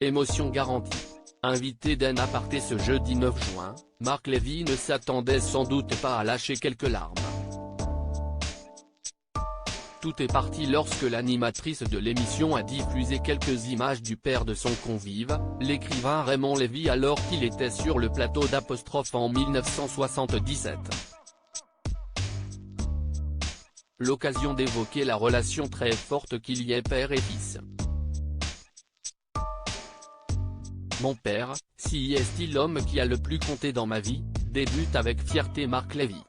Émotion garantie. Invité d'un aparté ce jeudi 9 juin, Marc Lévy ne s'attendait sans doute pas à lâcher quelques larmes. Tout est parti lorsque l'animatrice de l'émission a diffusé quelques images du père de son convive, l'écrivain Raymond Lévy alors qu'il était sur le plateau d'Apostrophe en 1977. L'occasion d'évoquer la relation très forte qu'il y ait père et fils. Mon père, si est-il l'homme qui a le plus compté dans ma vie, débute avec fierté Marc Lévy.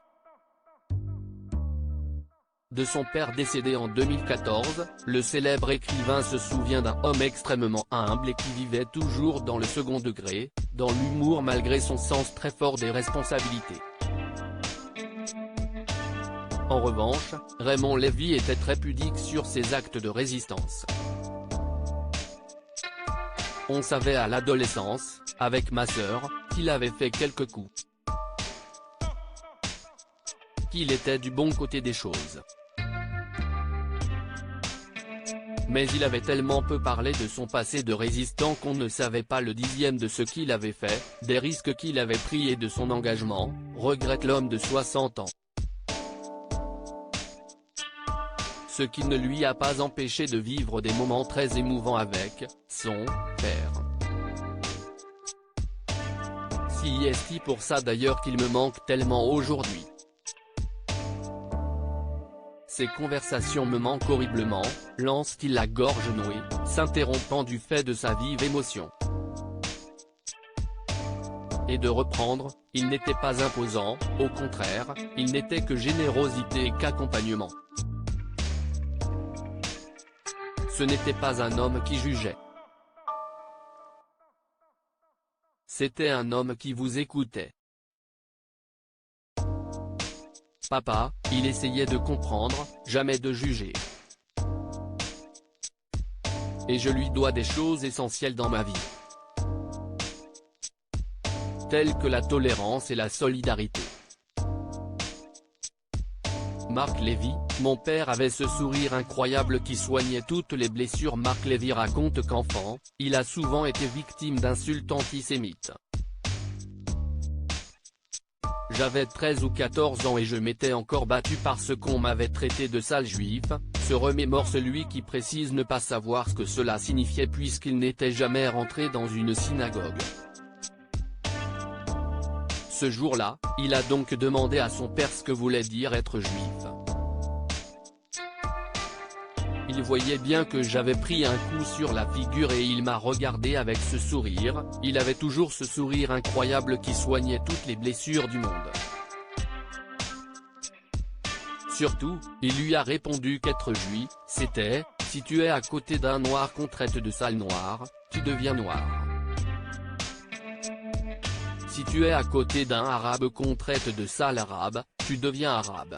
De son père décédé en 2014, le célèbre écrivain se souvient d'un homme extrêmement humble et qui vivait toujours dans le second degré, dans l'humour malgré son sens très fort des responsabilités. En revanche, Raymond Lévy était très pudique sur ses actes de résistance. On savait à l'adolescence, avec ma sœur, qu'il avait fait quelques coups. Qu'il était du bon côté des choses. Mais il avait tellement peu parlé de son passé de résistant qu'on ne savait pas le dixième de ce qu'il avait fait, des risques qu'il avait pris et de son engagement, regrette l'homme de 60 ans. Ce qui ne lui a pas empêché de vivre des moments très émouvants avec son père. Si est-il pour ça d'ailleurs qu'il me manque tellement aujourd'hui. Ces conversations me manquent horriblement, lance-t-il la gorge nouée, s'interrompant du fait de sa vive émotion. Et de reprendre, il n'était pas imposant, au contraire, il n'était que générosité et qu'accompagnement. Ce n'était pas un homme qui jugeait. C'était un homme qui vous écoutait. Papa, il essayait de comprendre, jamais de juger. Et je lui dois des choses essentielles dans ma vie. Telles que la tolérance et la solidarité. Marc Lévy, mon père avait ce sourire incroyable qui soignait toutes les blessures. Marc Lévy raconte qu'enfant, il a souvent été victime d'insultes antisémites. J'avais 13 ou 14 ans et je m'étais encore battu parce qu'on m'avait traité de sale juif, se remémore celui qui précise ne pas savoir ce que cela signifiait puisqu'il n'était jamais rentré dans une synagogue. Ce jour-là, il a donc demandé à son père ce que voulait dire être juif. Il voyait bien que j'avais pris un coup sur la figure et il m'a regardé avec ce sourire, il avait toujours ce sourire incroyable qui soignait toutes les blessures du monde. Surtout, il lui a répondu qu'être juif, c'était, si tu es à côté d'un noir qu'on traite de sale noir, tu deviens noir. Si tu es à côté d'un arabe qu'on traite de sale arabe, tu deviens arabe.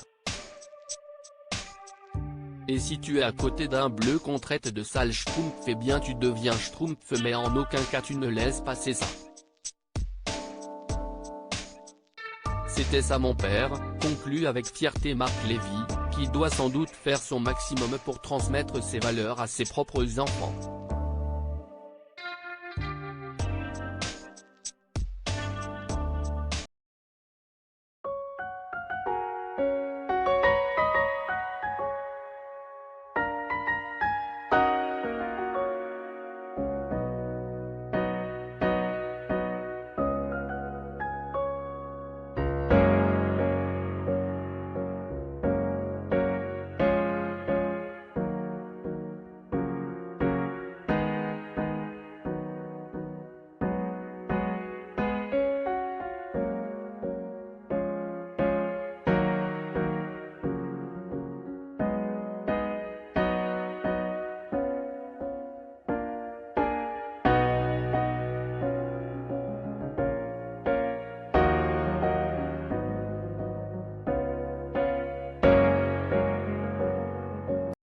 Et si tu es à côté d'un bleu qu'on traite de sale schtroumpf, eh bien tu deviens schtroumpf, mais en aucun cas tu ne laisses passer ça. C'était ça mon père, conclut avec fierté Marc Lévy, qui doit sans doute faire son maximum pour transmettre ses valeurs à ses propres enfants.